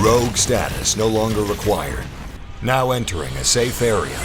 Rogue status no longer required. Now entering a safe area.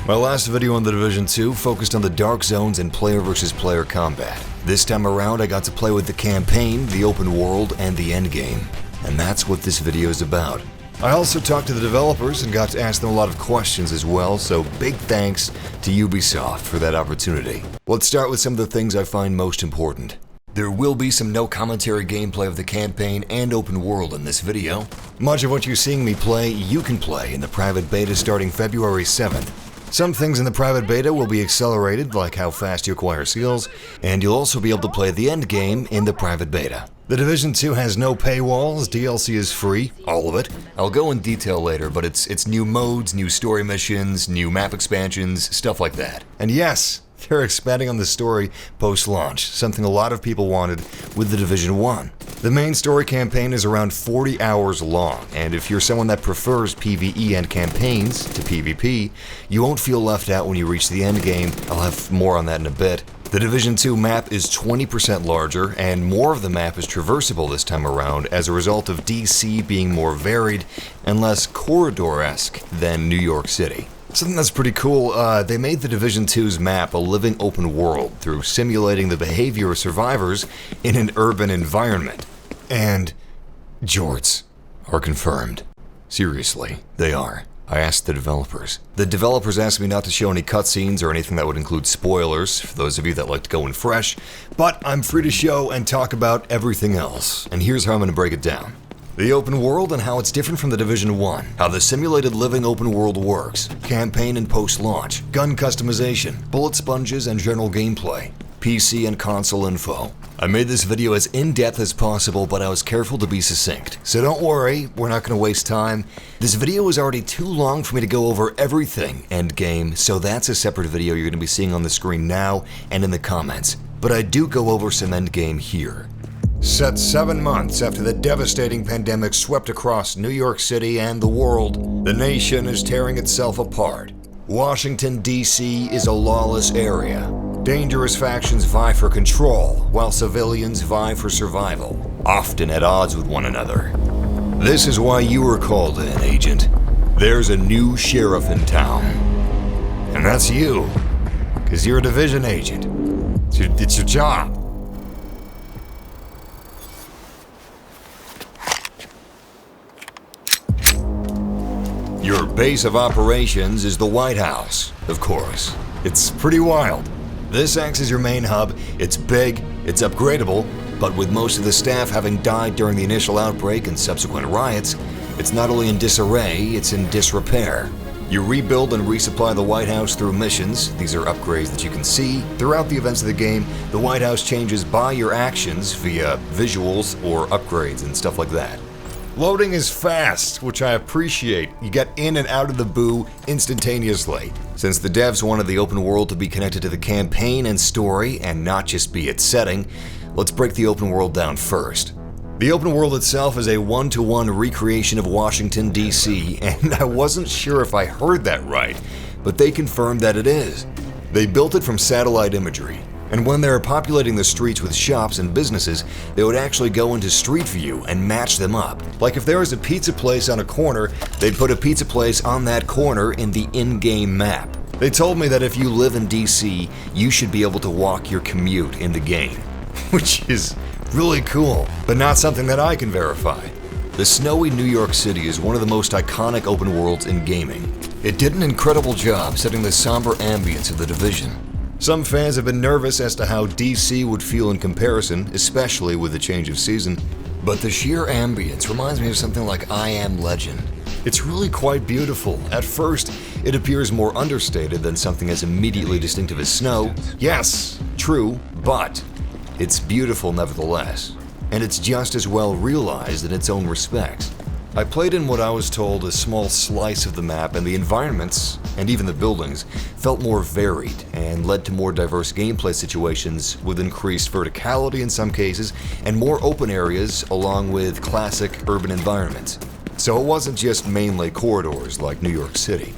My last video on The Division 2 focused on the dark zones and player versus player combat. This time around I got to play with the campaign, the open world, and the endgame. And that's what this video is about. I also talked to the developers and got to ask them a lot of questions as well, so big thanks to Ubisoft for that opportunity. Let's start with some of the things I find most important. There will be some no commentary gameplay of the campaign and open world in this video. Much of what you're seeing me play, you can play in the private beta starting February 7th. Some things in the private beta will be accelerated, like how fast you acquire seals, and you'll also be able to play the endgame in the private beta. The Division 2 has no paywalls, DLC is free, all of it. I'll go in detail later, but it's new modes, new story missions, new map expansions, stuff like that. And yes, they're expanding on the story post-launch, something a lot of people wanted with The Division 1. The main story campaign is around 40 hours long, and if you're someone that prefers PvE and campaigns to PvP, you won't feel left out when you reach the endgame. I'll have more on that in a bit. The Division 2 map is 20% larger, and more of the map is traversable this time around as a result of DC being more varied and less corridor-esque than New York City. Something that's pretty cool, they made the Division 2's map a living open world through simulating the behavior of survivors in an urban environment. And jorts are confirmed. Seriously, they are. I asked the developers. The developers asked me not to show any cutscenes or anything that would include spoilers, for those of you that like to go in fresh, but I'm free to show and talk about everything else, and here's how I'm going to break it down. The open world and how it's different from the Division 1, how the simulated living open world works, campaign and post-launch, gun customization, bullet sponges and general gameplay, PC and console info. I made this video as in-depth as possible, but I was careful to be succinct. So don't worry, we're not going to waste time. This video is already too long for me to go over everything endgame, so that's a separate video you're going to be seeing on the screen now and in the comments. But I do go over some endgame here. Set 7 months after the devastating pandemic swept across New York City and the world, the nation is tearing itself apart. Washington, D.C. is a lawless area. Dangerous factions vie for control, while civilians vie for survival, often at odds with one another. This is why you were called in, Agent. There's a new sheriff in town. And that's you, because you're a division agent. It's your job. Your base of operations is the White House, of course. It's pretty wild. This acts as your main hub. It's big, it's upgradable, but with most of the staff having died during the initial outbreak and subsequent riots, it's not only in disarray, it's in disrepair. You rebuild and resupply the White House through missions. These are upgrades that you can see. Throughout the events of the game, the White House changes by your actions via visuals or upgrades and stuff like that. Loading is fast, which I appreciate. You get in and out of the boo instantaneously. Since the devs wanted the open world to be connected to the campaign and story and not just be its setting, let's break the open world down first. The open world itself is a one-to-one recreation of Washington, D.C., and I wasn't sure if I heard that right, but they confirmed that it is. They built it from satellite imagery. And when they were populating the streets with shops and businesses, they would actually go into Street View and match them up. Like if there was a pizza place on a corner, they'd put a pizza place on that corner in the in-game map. They told me that if you live in DC, you should be able to walk your commute in the game, which is really cool, but not something that I can verify. The snowy New York City is one of the most iconic open worlds in gaming. It did an incredible job setting the somber ambience of the Division. Some fans have been nervous as to how DC would feel in comparison, especially with the change of season, but the sheer ambience reminds me of something like I Am Legend. It's really quite beautiful. At first, it appears more understated than something as immediately distinctive as snow. Yes, true, but it's beautiful nevertheless, and it's just as well realized in its own respects. I played in what I was told a small slice of the map, and the environments, and even the buildings, felt more varied and led to more diverse gameplay situations with increased verticality in some cases, and more open areas along with classic urban environments. So it wasn't just mainly corridors like New York City.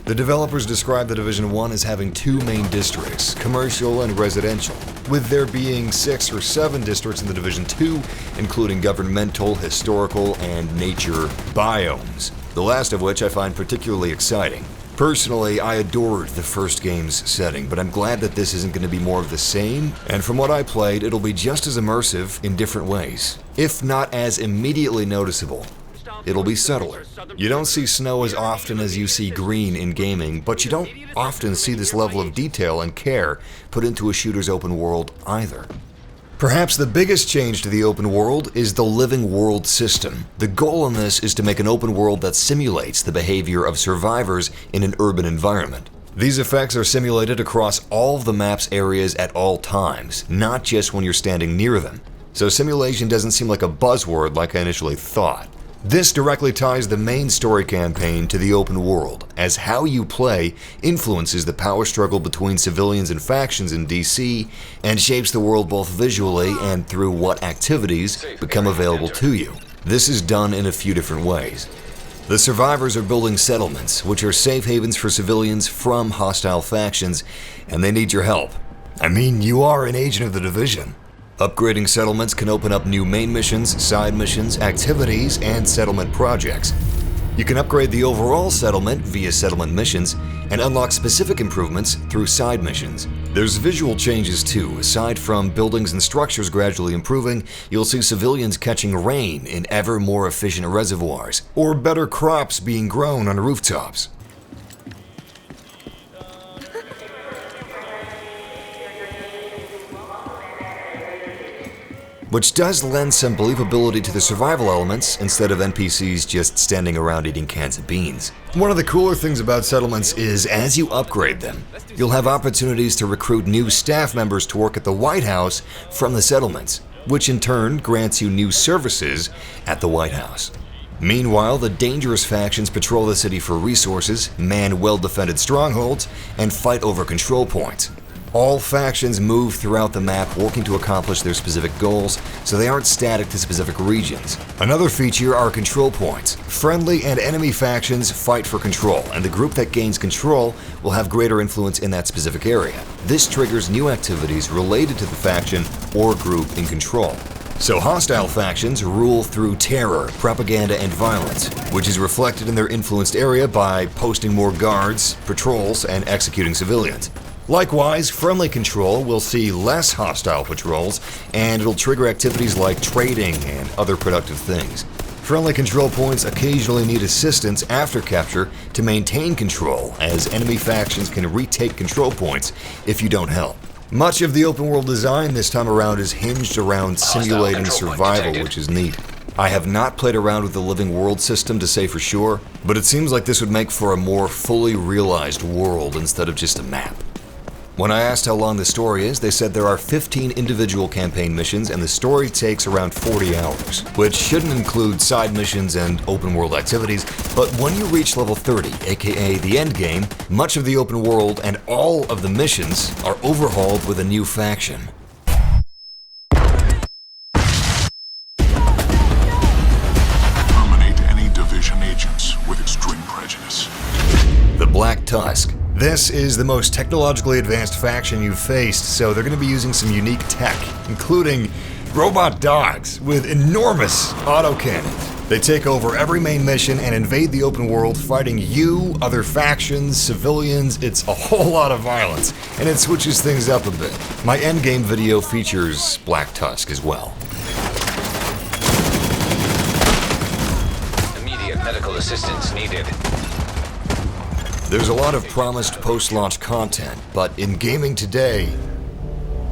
The developers described the Division 1 as having two main districts, commercial and residential. with there being 6 or 7 districts in the Division 2, including governmental, historical, and nature biomes, the last of which I find particularly exciting. Personally, I adored the first game's setting, but I'm glad that this isn't going to be more of the same, and from what I played, it'll be just as immersive in different ways, if not as immediately noticeable. It'll be subtler. You don't see snow as often as you see green in gaming, but you don't often see this level of detail and care put into a shooter's open world either. Perhaps the biggest change to the open world is the living world system. The goal in this is to make an open world that simulates the behavior of survivors in an urban environment. These effects are simulated across all of the map's areas at all times, not just when you're standing near them. So simulation doesn't seem like a buzzword like I initially thought. This directly ties the main story campaign to the open world, as how you play influences the power struggle between civilians and factions in DC, and shapes the world both visually and through what activities become available to you. This is done in a few different ways. The survivors are building settlements, which are safe havens for civilians from hostile factions, and they need your help. I mean, you are an agent of the Division. Upgrading settlements can open up new main missions, side missions, activities, and settlement projects. You can upgrade the overall settlement via settlement missions and unlock specific improvements through side missions. There's visual changes too. Aside from buildings and structures gradually improving, you'll see civilians catching rain in ever more efficient reservoirs, or better crops being grown on rooftops. Which does lend some believability to the survival elements instead of NPCs just standing around eating cans of beans. One of the cooler things about settlements is as you upgrade them, you'll have opportunities to recruit new staff members to work at the White House from the settlements, which in turn grants you new services at the White House. Meanwhile, the dangerous factions patrol the city for resources, man well-defended strongholds, and fight over control points. All factions move throughout the map working to accomplish their specific goals, so they aren't static to specific regions. Another feature are control points. Friendly and enemy factions fight for control, and the group that gains control will have greater influence in that specific area. This triggers new activities related to the faction or group in control. So hostile factions rule through terror, propaganda, and violence, which is reflected in their influenced area by posting more guards, patrols, and executing civilians. Likewise, friendly control will see less hostile patrols, and it'll trigger activities like trading and other productive things. Friendly control points occasionally need assistance after capture to maintain control, as enemy factions can retake control points if you don't help. Much of the open world design this time around is hinged around simulating survival, which is neat. I have not played around with the living world system to say for sure, but it seems like this would make for a more fully realized world instead of just a map. When I asked how long the story is, they said there are 15 individual campaign missions and the story takes around 40 hours, which shouldn't include side missions and open world activities, but when you reach level 30, aka the endgame, much of the open world and all of the missions are overhauled with a new faction. Terminate any Division agents with extreme prejudice. The Black Tusk. This is the most technologically advanced faction you've faced, so they're going to be using some unique tech, including robot dogs with enormous autocannons. They take over every main mission and invade the open world, fighting you, other factions, civilians. It's a whole lot of violence, and it switches things up a bit. My endgame video features Black Tusk as well. Immediate medical assistance needed. There's a lot of promised post-launch content, but in gaming today...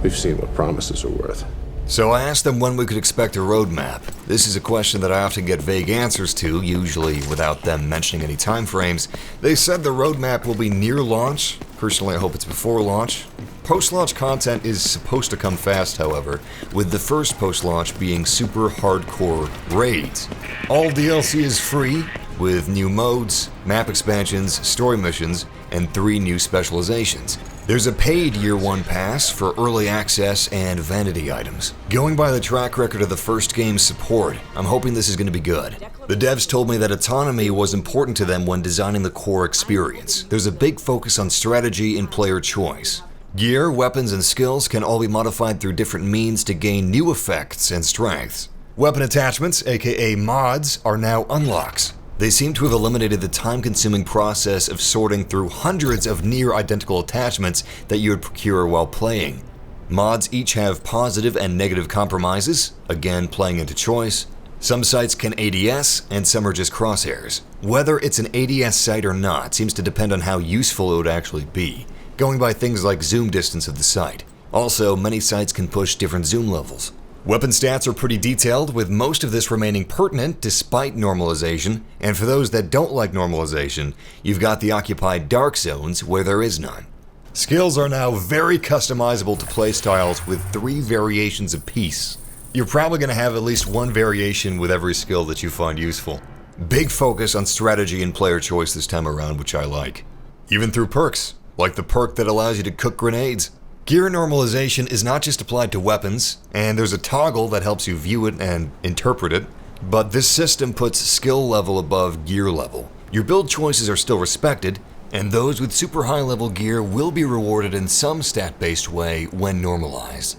We've seen what promises are worth. So I asked them when we could expect a roadmap. This is a question that I often get vague answers to, usually without them mentioning any timeframes. They said the roadmap will be near launch. Personally, I hope it's before launch. Post-launch content is supposed to come fast, however, with the first post-launch being super hardcore raids. All DLC is free, with new modes, map expansions, story missions, and 3 new specializations. There's a paid Year 1 pass for early access and vanity items. Going by the track record of the first game's support, I'm hoping this is going to be good. The devs told me that autonomy was important to them when designing the core experience. There's a big focus on strategy and player choice. Gear, weapons, and skills can all be modified through different means to gain new effects and strengths. Weapon attachments, aka mods, are now unlocks. They seem to have eliminated the time-consuming process of sorting through hundreds of near-identical attachments that you would procure while playing. Mods each have positive and negative compromises, again playing into choice. Some sites can ADS, and some are just crosshairs. Whether it's an ADS site or not seems to depend on how useful it would actually be, going by things like zoom distance of the site. Also, many sites can push different zoom levels. Weapon stats are pretty detailed, with most of this remaining pertinent despite normalization, and for those that don't like normalization, you've got the occupied dark zones where there is none. Skills are now very customizable to playstyles with 3 variations apiece. You're probably going to have at least one variation with every skill that you find useful. Big focus on strategy and player choice this time around, which I like. Even through perks, like the perk that allows you to cook grenades. Gear normalization is not just applied to weapons, and there's a toggle that helps you view it and interpret it, but this system puts skill level above gear level. Your build choices are still respected, and those with super high level gear will be rewarded in some stat-based way when normalized.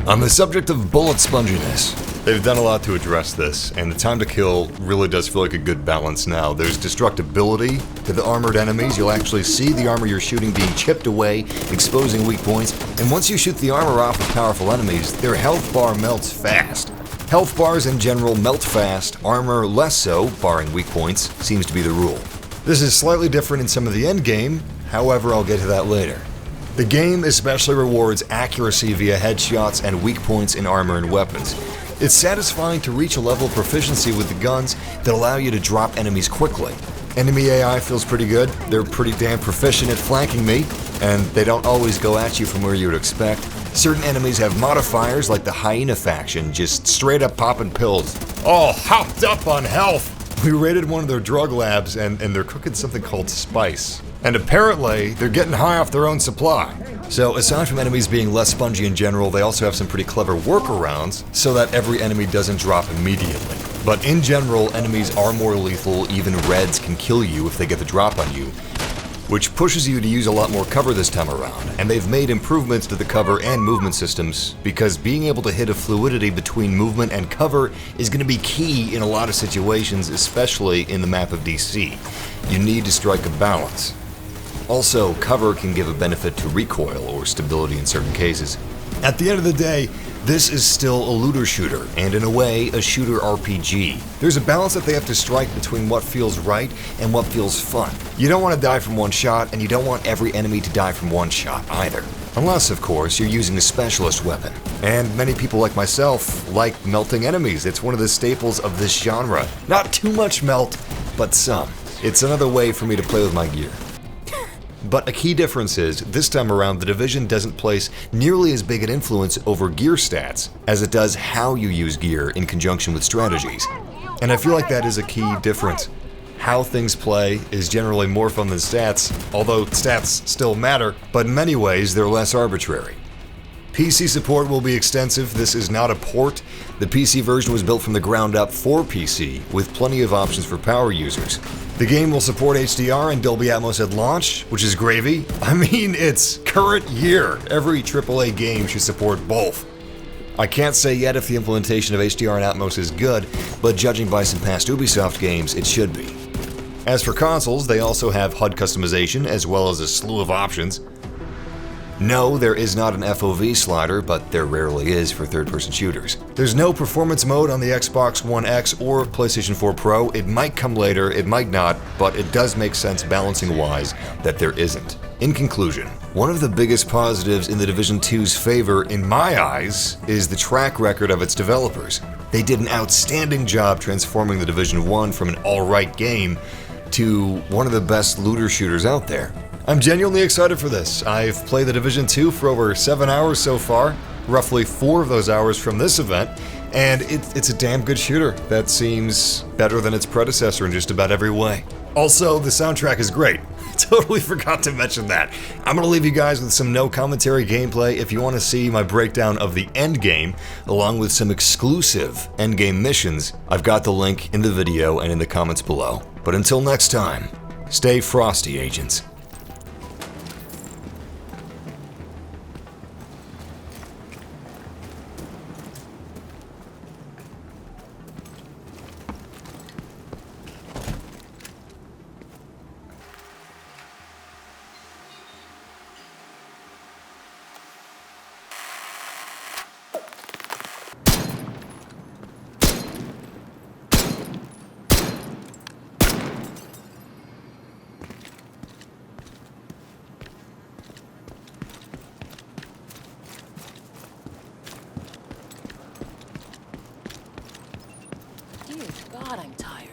On the subject of bullet sponginess, they've done a lot to address this, and the time to kill really does feel like a good balance now. There's destructibility to the armored enemies. You'll actually see the armor you're shooting being chipped away, exposing weak points, and once you shoot the armor off of powerful enemies, their health bar melts fast. Health bars in general melt fast, armor less so, barring weak points, seems to be the rule. This is slightly different in some of the endgame, however I'll get to that later. The game especially rewards accuracy via headshots and weak points in armor and weapons. It's satisfying to reach a level of proficiency with the guns that allow you to drop enemies quickly. Enemy AI feels pretty good, they're pretty damn proficient at flanking me, and they don't always go at you from where you would expect. Certain enemies have modifiers like the Hyena faction, just straight up popping pills. All hopped up on health! We raided one of their drug labs and they're cooking something called spice. And apparently, they're getting high off their own supply. So aside from enemies being less spongy in general, they also have some pretty clever workarounds so that every enemy doesn't drop immediately. But in general, enemies are more lethal, even reds can kill you if they get the drop on you, which pushes you to use a lot more cover this time around. And they've made improvements to the cover and movement systems, because being able to hit a fluidity between movement and cover is going to be key in a lot of situations, especially in the map of DC. You need to strike a balance. Also, cover can give a benefit to recoil or stability in certain cases. At the end of the day, this is still a looter shooter, and in a way, a shooter RPG. There's a balance that they have to strike between what feels right and what feels fun. You don't want to die from one shot, and you don't want every enemy to die from one shot either. Unless, of course, you're using a specialist weapon. And many people like myself like melting enemies. It's one of the staples of this genre. Not too much melt, but some. It's another way for me to play with my gear. But a key difference is, this time around, the Division doesn't place nearly as big an influence over gear stats as it does how you use gear in conjunction with strategies. And I feel like that is a key difference. How things play is generally more fun than stats, although stats still matter, but in many ways they're less arbitrary. PC support will be extensive. This is not a port. The PC version was built from the ground up for PC, with plenty of options for power users. The game will support HDR and Dolby Atmos at launch, which is gravy. I mean, it's current year. Every AAA game should support both. I can't say yet if the implementation of HDR and Atmos is good, but judging by some past Ubisoft games, it should be. As for consoles, they also have HUD customization, as well as a slew of options. No, there is not an FOV slider, but there rarely is for third-person shooters. There's no performance mode on the Xbox One X or PlayStation 4 Pro. It might come later, it might not, but it does make sense balancing-wise that there isn't. In conclusion, one of the biggest positives in The Division 2's favor, in my eyes, is the track record of its developers. They did an outstanding job transforming The Division 1 from an alright game to one of the best looter shooters out there. I'm genuinely excited for this. I've played The Division 2 for over 7 hours so far, roughly 4 of those hours from this event, and it's a damn good shooter that seems better than its predecessor in just about every way. Also, the soundtrack is great. Totally forgot to mention that. I'm going to leave you guys with some no commentary gameplay. If you want to see my breakdown of the endgame, along with some exclusive endgame missions, I've got the link in the video and in the comments below. But until next time, stay frosty, agents. Dear God, I'm tired.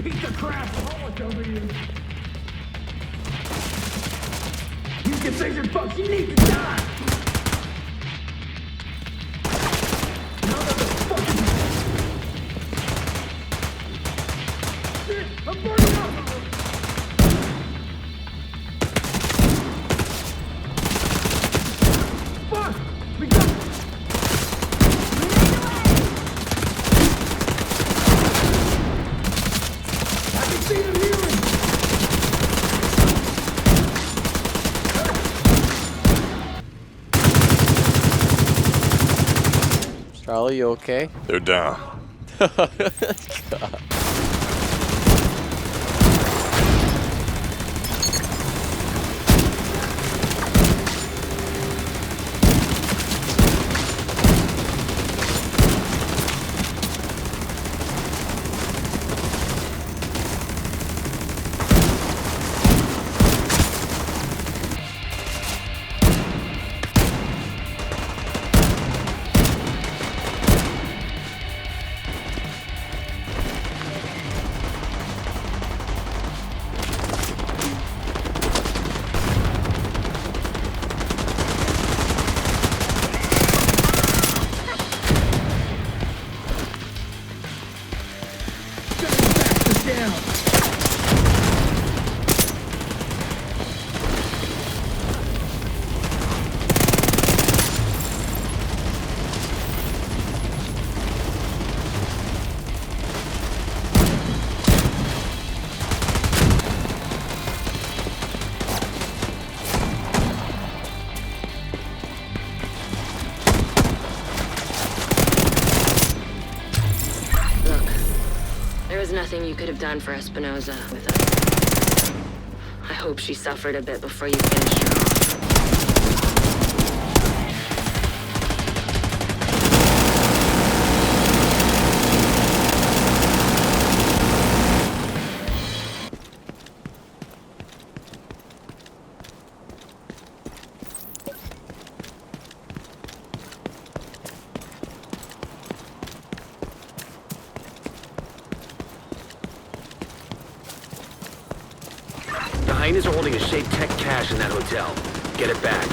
Piece of crap! Holic over you! You decision folks, you need to die! Motherfucking... Shit! I'm burning up! Fuck! We got... Charlie, you okay? They're down. God. There was nothing you could have done for Espinosa with us. I hope she suffered a bit before you finished her off. The hyenas are holding a shaped tech cache in that hotel. Get it back.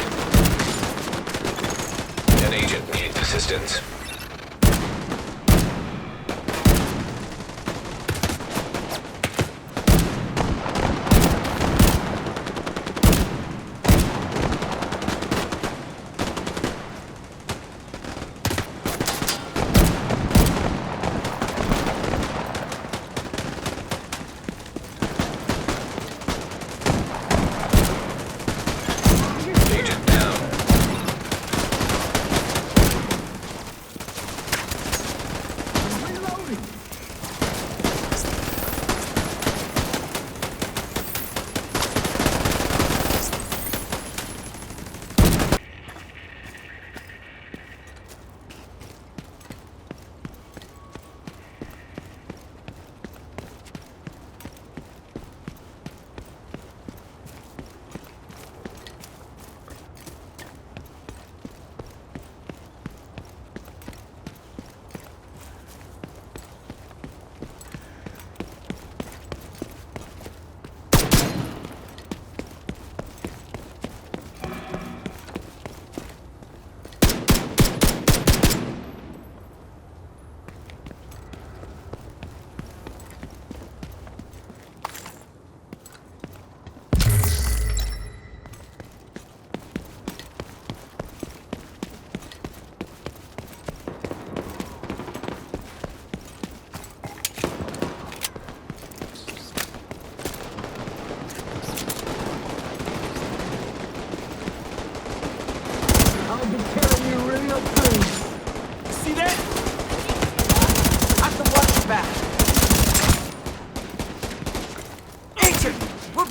An agent needs assistance.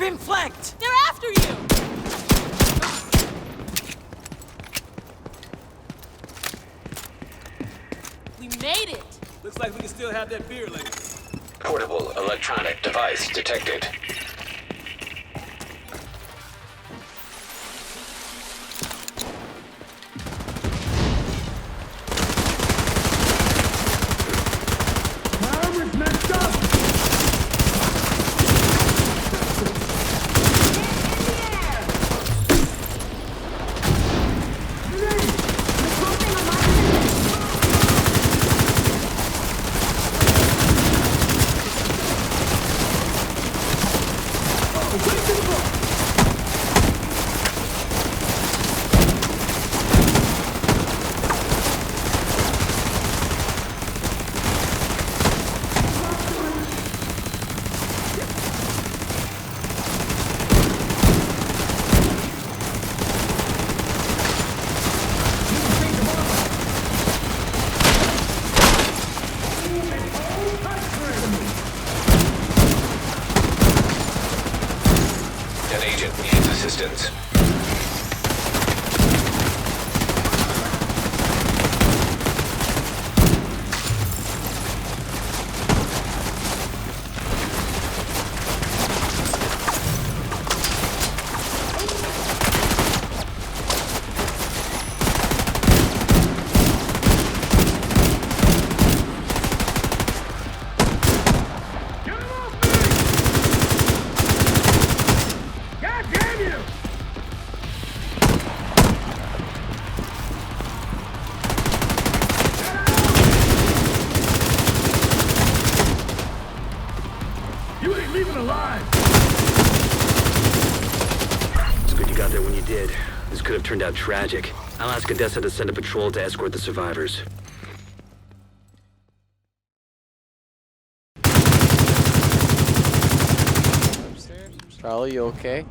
been flanked! They're after you! We made it! Looks like we can still have that beer later. Portable electronic device detected. My armor's messed up! An agent needs assistance. God damn you! You ain't leaving alive! It's good you got there when you did. This could have turned out tragic. I'll ask Odessa to send a patrol to escort the survivors. Charlie, you okay?